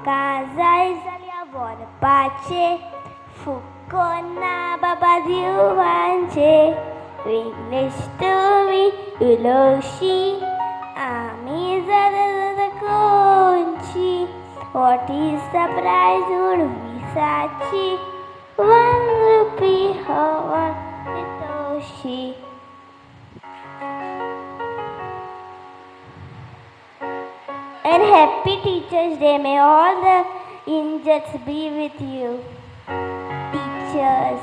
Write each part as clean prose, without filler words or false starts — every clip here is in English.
जाय जाल्यार व्हरपाचे फुको ना बाबा दिवांचे इंग्लीश तुमी उलोवशी आमी जाता कोणची What is the price उडविसाची 1 rupee हवा Toshi And happy Teachers' Day. May all the angels be with you. Teachers.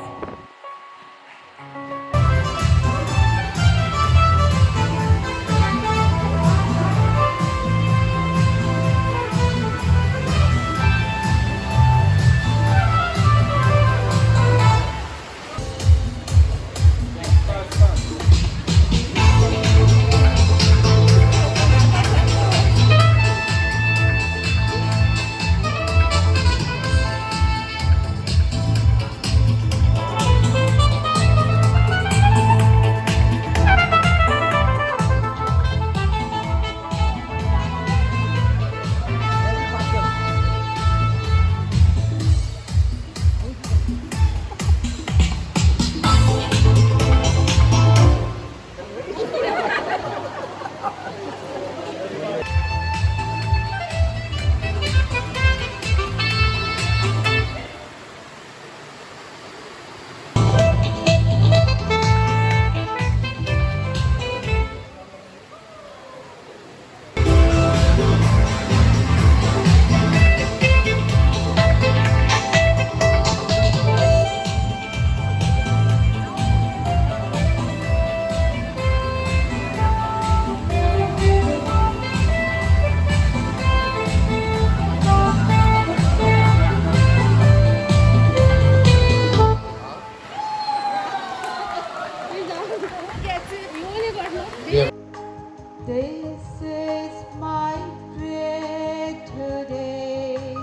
This is my prayer today.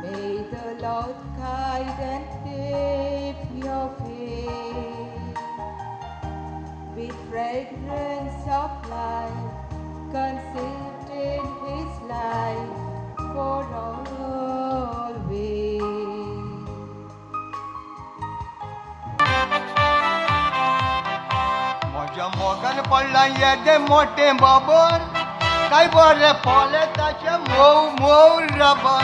May the Lord guide and pave your way with fragrance of life, conceived in His life for always. मोगन पडला येदे मोठे बाबर काय बरे पोले ताचे mauve mauve rubber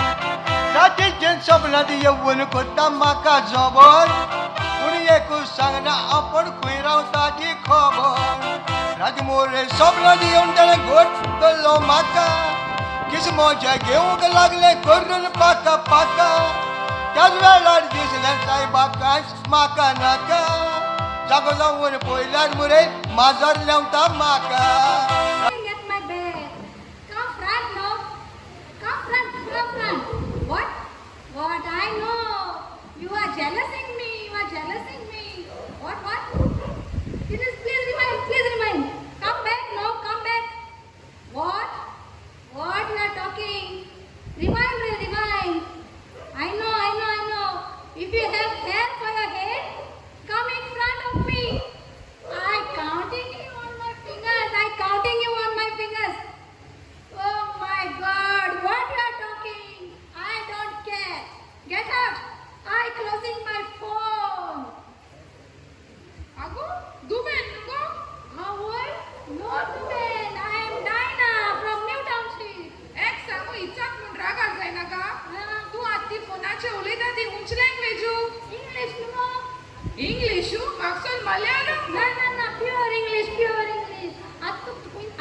रातीचे सपनात येऊन कोता म्हाका जबर पूण एकूच सांगना आपण खंय रावताची खबर राती मोरे सपनात येवन ताणें घोट धरलो म्हाका किस्मोचे घेवंक लागले करून पाका पाका त्याच वेळार दिसलें सायबाकाच म्हाका नाका जागो जावन पयल्यार मुरे माजर लेवता म्हाका At my bed. Come front, no? Come front, come front. What? What? I know. You are jealousing me. You are jealousing me. What? What? It is. Please remind. Please remind. Come back, no? Come back. What? What you are talking? Remind me. Remind. I know. I know. I know. If you have hair for your head, come in front of me. I counting you on my fingers. I counting you on my fingers. Oh my God! What you are talking? I don't care. Get out. I closing my phone. Ago, Duben, Ago. How old? No Duben. I am Dinah from New Township. एक सांगू इचाक म्हण रागार जायना का तू आत्ती फोनाचे उलयता ती हुंच लँग्वेजू English, no. इंग्लिशू म्हाका Malayalam No, no, no. Pure English, pure English.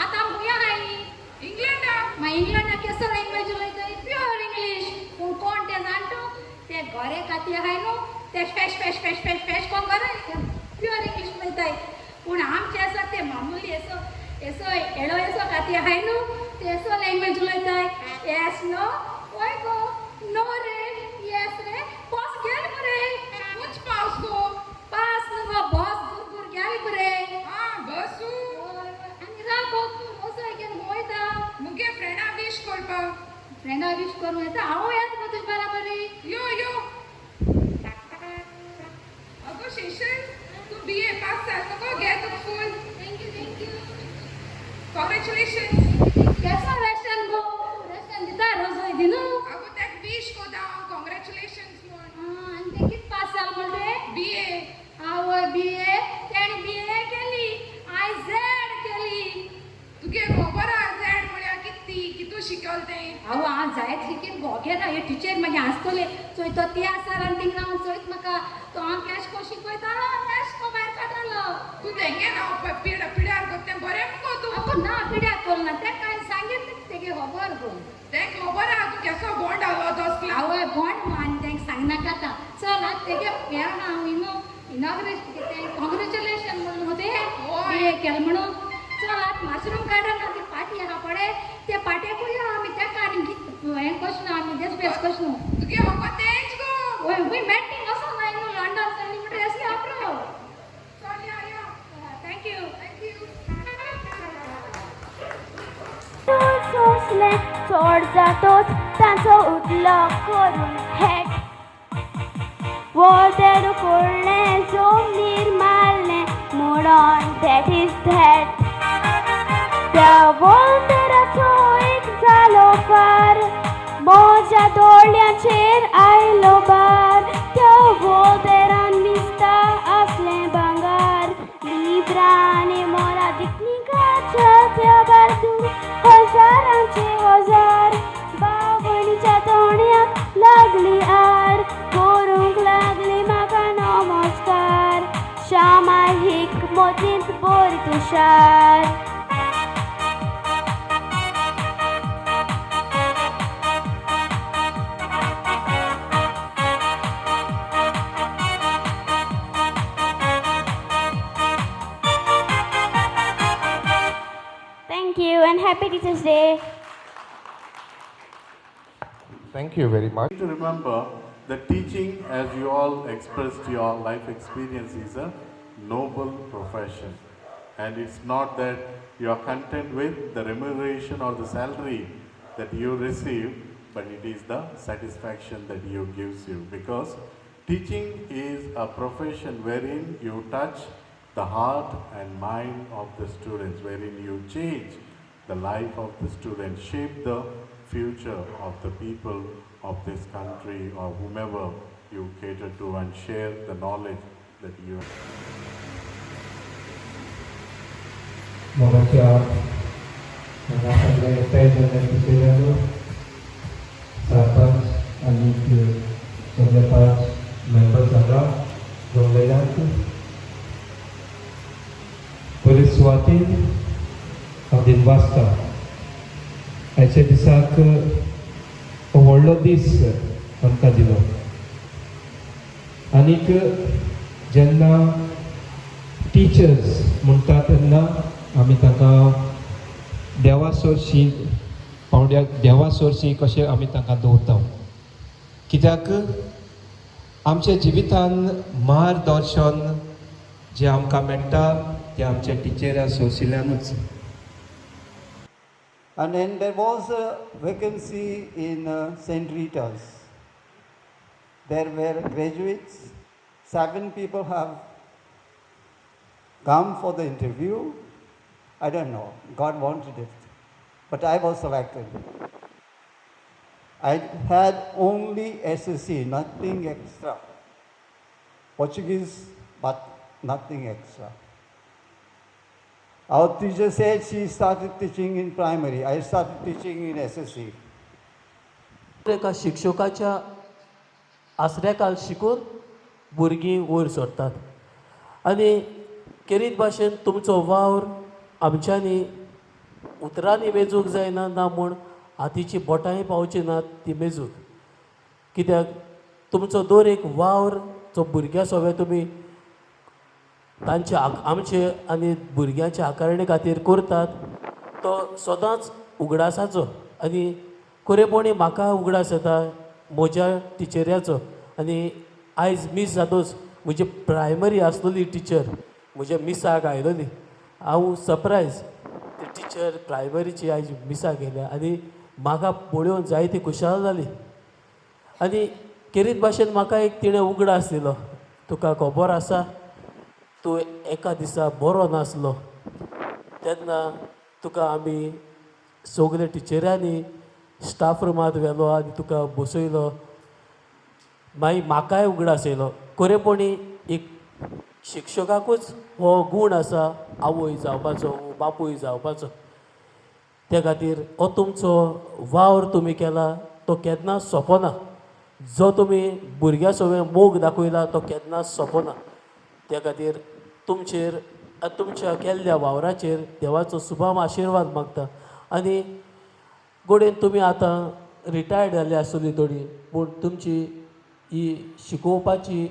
आता हुया हाय. इंग्लंडा My England केसो लँग्वेज उलयताय प्युअर इंग्लिश पूण कोण ते जाणटो ते घरे खाती आहाय न्हू ते face face face face face कोण घरे प्युअर इंग्लिश उलयताय पूण आमचे आसा ते मामुली एसो एसो एडो एसो खाती आहाय न्हू ते एसो लँग्वेज उलयताय येस नो ओय गो नो रे येस रे बॉस गेल मरे हुंच पावस गो पास न्हू गो बॉस दूर गेल मरे बसू आनी राव गो असो घेवन वयता मुगे फ्रेंडा विश करपाक फ्रेंडा विश करूं येता हांव येता गो तुजे बराबरी यो यो अगो शेषन तू BA पास जालो गो गेट फूल थँक यू कॉंग्रॅच्युलेशन केसो रेशन गो रेशन दिता रोज दिनू घोगे ना हे टिचर मागे आसतले चोय तो त्या सरान थिंग रावन चोयत म्हाका तो हांव कॅश को शिकयतालो कॅश को भायर काडटालो तू तेंगे ना पिड्यार करते बरें मुगो तू आपण ना पिड्याक कोल ना तें काय सांगितलें तेगे खबर गो तें खबर आहा तू केसो बोंड आलो दसला आवय बोंड मान तेंक सांगनाका आतां चल आतां तेगे हें हांव कॉंग्रेच्युलेशन म्हणून होते हे केलें म्हणून चल आतां माशरूम काडा ना ती पाटी आहा पळय त्या पाट्याकूय या आमी तेका आनी हें कशें आमी देश बेस कशें तुगे म्हाका तेंच गो ओय वी मॅटिंग असो ना न्हू लंडन चली म्हणटा असली आपलो चल या थँक्यू सोसले चोड जातोच तांचो उदलो करून हेट वोल्तेर कोळ्ळें जमनीर मारलें म्हणोन दॅट इज दॅट त्या वोल्तेराचो एक जालो पार म्हज्या दोळ्यांचेर आयलो बार त्या वोल्तेरान मिस्ता आसलें भांगार लिब्रांनी मोरा दिकनिकाच्या त्या बाजून हजारांचे हजार बावणीच्या तोंड्याक लागली आर करूंक लागली म्हाका नमस्कार शामाहीक मोतींत बोर Tushar Thank you and happy Teachers Day. Thank you very much. To remember that teaching, as you all expressed your life experience, is a noble profession. And it's not that you are content with the remuneration or the salary that you receive, but it is the satisfaction that you gives you. Because teaching is a profession wherein you touch the heart and mind of the students, wherein you change the life of the students, shape the future of the people of this country or whomever you cater to, and share the knowledge that you मोगाच्या हांगा सगळे एकठांय जाल्ले टिचऱ्यांक सरपंच आनी सगळे 5 members हांगा जमलेल्यांक बरे सुवातेन हांव दिनवासता आयच्या दिसाक हो व्हडलो दीस आमकां दिलो आनीक जेन्ना टिचर्स म्हणटा तेन्ना आमी तांकां देवा सोरशी पावड्याक देवा सोरशी कशें आमी तांकां दवरता कित्याक आमच्या जिवितान मार्गदर्शन जें आमकां मेळटा तें आमच्या टिचरां सोरशिल्ल्यानूच. And then there was a vacancy in St. Rita's. There were graduates. 7 people have come for the interview. I don't know. God wanted it. But I was selected. I had only SSC, nothing extra. Portuguese, but nothing extra. Our teacher said she started teaching in primary. I started teaching in SSC. एका शिक्षकाच्या आसऱ्याखाल शिकून भुरगीं वयर सरतात आनी खेरीत भाशेन तुमचो वावर आमच्यांनी उतरांनी मेजूंक जायना ना म्हूण हातीची बोटांय पावची नात ती मेजूंक कित्याक तुमचो दर एक वावर जो भुरग्यां सगळे तुमी तांचे आमचे आनी भुरग्यांच्या आकारणे खातीर करतात तो सदांच उगडासाचो आनी खरेपणी म्हाका उगडास येता म्हज्या टिचऱ्याचो आनी आयज मीस जातोच म्हजी प्रायमरी आसलेली टिचर म्हज्या मिसाक आयलोली हांव सरप्रायज ती टिचर प्रायमरीची आयज मिसाक येयल्या आनी म्हाका पळोवन जायती खुशाल जाली आनी खेरीत भाशेन म्हाका एक तिणें उगडास दिलो तुका खबर आसा तूं एका दिसा बरो नासलो तेन्ना तुका आमी सगळे टिचरांनी स्टाफ रुमांत व्हेलो आनी तुका बसयलो मागीर म्हाकाय उगडास येयलो खरेपणी एक शिक्षकाकूच हो गूण आसा आवय जावपाचो बापूय जावपाचो त्या खातीर हो तुमचो वावर तुमी केला तो केन्ना सोंपना. जो तुमी भुरग्यां सगळे मोग दाखयला तो केन्ना सोंपना. त्या खातीर तुमचेर आनी तुमच्या केल्ल्या वावराचेर देवाचो सुभाम आशिर्वाद मागता. आनी गोडेन तुमी आतां रिटायर्ड जाल्ली आसतली थोडी, पूण तुमची ही शिकोवपाची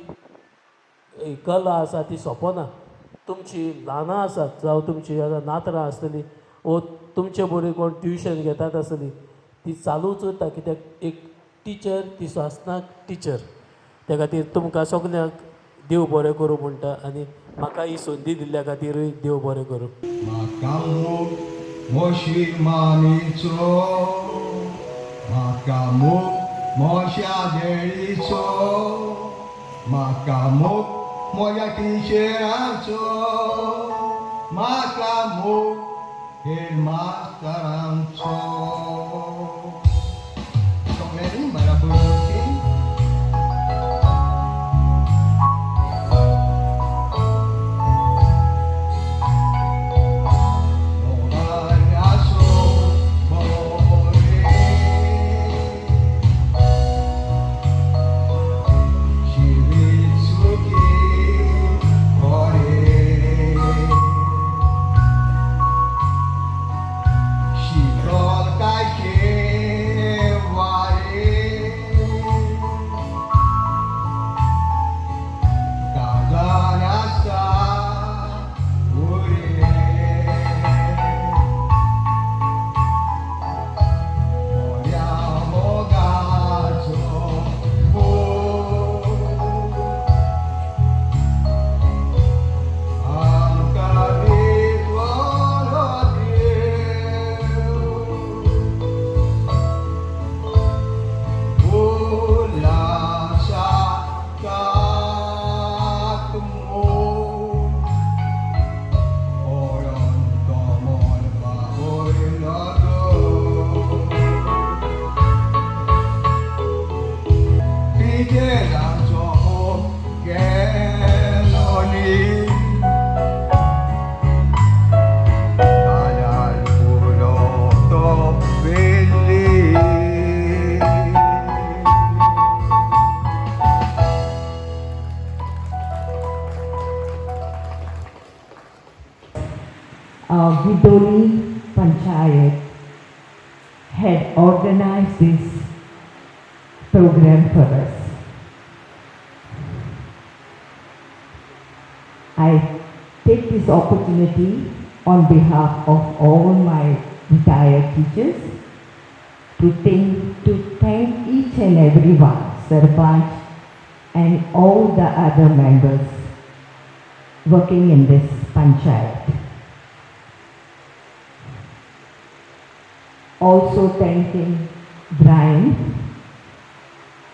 कला आसा ती सोंपना. तुमची ल्हानां आसात जावं तुमची आतां नातरां आसतलीं वो तुमचे बरोबर कोण ट्युशन घेतात आसतलीं ती चालूच उरता. कित्याक एक टिचर ती आसना टिचर. त्या खातीर तुमकां सगल्यांक देव बरें करूं म्हणटा आनी म्हाका ही संदी दिल्ल्या खातीरूय देव बरें करूं. म्हाका मोग मोशिमानीचो, म्हाका मोग मोशा देळीचो, म्हाका मोग मोज्या टिचरांचो, म्हाका मोग हेड मास्तरांचो. सगळ्यांनी बराबर Guirdolim panchayat had organized this program for us. I take this opportunity on behalf of all my retired teachers to thank each and every one, Sarpanch and all the other members working in this panchayat. Also thanking Brian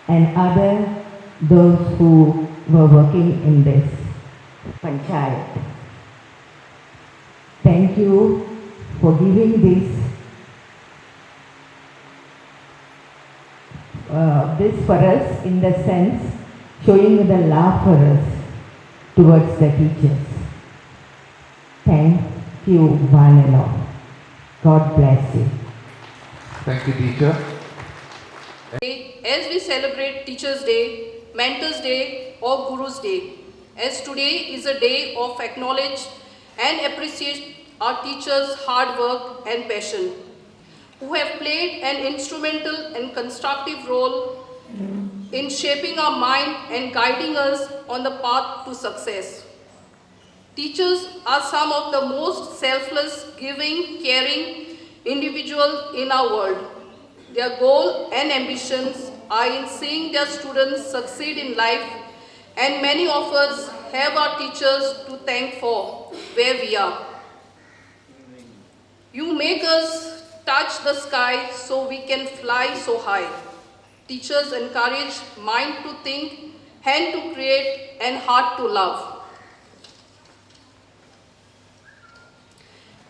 and those who were working in this panchayat. Thank you for giving this for us, in the sense showing the love for us towards the teachers. Thank you one and all. God bless you. Thank you, teacher. As we celebrate Teachers' Day, Mentors' Day or Guru's Day, as today is a day of acknowledge and appreciate our teachers' hard work and passion, who have played an instrumental and constructive role in shaping our mind and guiding us on the path to success. Teachers are some of the most selfless, giving, caring individuals in our world. Their goal and ambitions are in seeing their students succeed in life, and many of us have our teachers to thank for where we are. You make us touch the sky so we can fly so high. Teachers encourage mind to think, hand to create, and heart to love.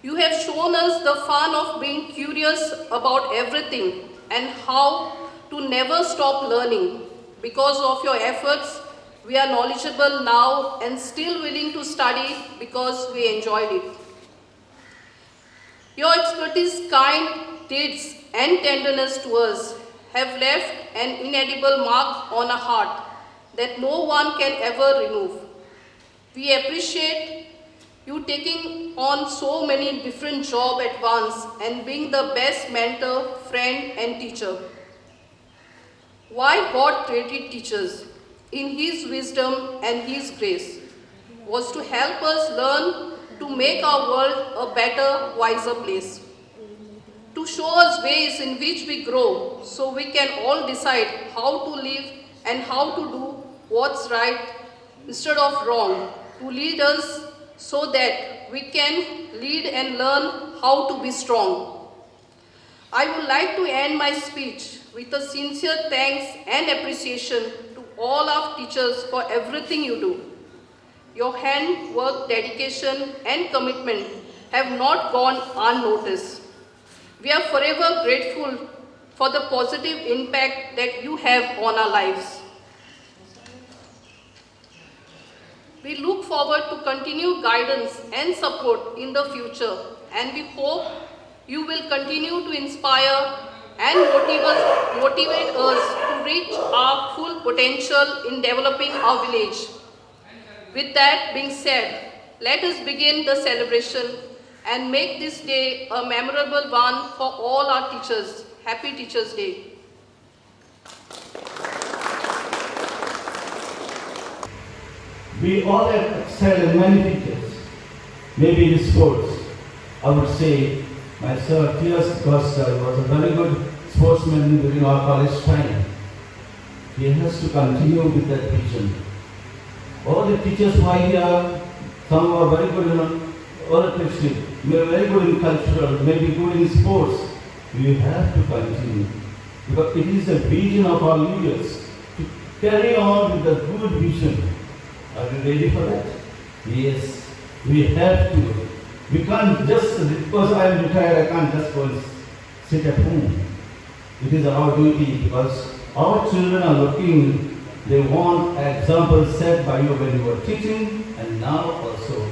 You have shown us the fun of being curious about everything and how to never stop learning. Because of your efforts, we are knowledgeable now and still willing to study because we enjoyed it. Your expertise, kind deeds, and tenderness to us have left an inedible mark on our heart that no one can ever remove. We appreciate you taking on so many different jobs at once and being the best mentor, friend and teacher. Why God created teachers in His wisdom and His grace was to help us learn to make our world a better, wiser place. To show us ways in which we grow so we can all decide how to live and how to do what's right instead of wrong. To lead us so that we can lead and learn how to be strong. I would like to end my speech with a sincere thanks and appreciation to all our teachers for everything you do. Your handwork, dedication and commitment have not gone unnoticed. We are forever grateful for the positive impact that you have on our lives. We look forward to continued guidance and support in the future, and we hope you will continue to inspire and motivate us to reach our full potential in developing our village. With that being said, let us begin the celebration and make this day a memorable one for all our teachers. Happy Teachers' Day. We all have excelled in many teachers. Maybe in sports, I would say my sir T.S. Costa was a very good sportsman during our college time. He has to continue with that vision. All the teachers who are here, some are very good in oratory, very good in cultural, maybe good in sports. We have to continue because it is the vision of our leaders to carry on with the good vision. Are you ready for that? Yes, we have to. We can't just, because I am retired, I can't just go and sit at home. It is our duty because our children are looking, they want examples set by you when you were teaching and now also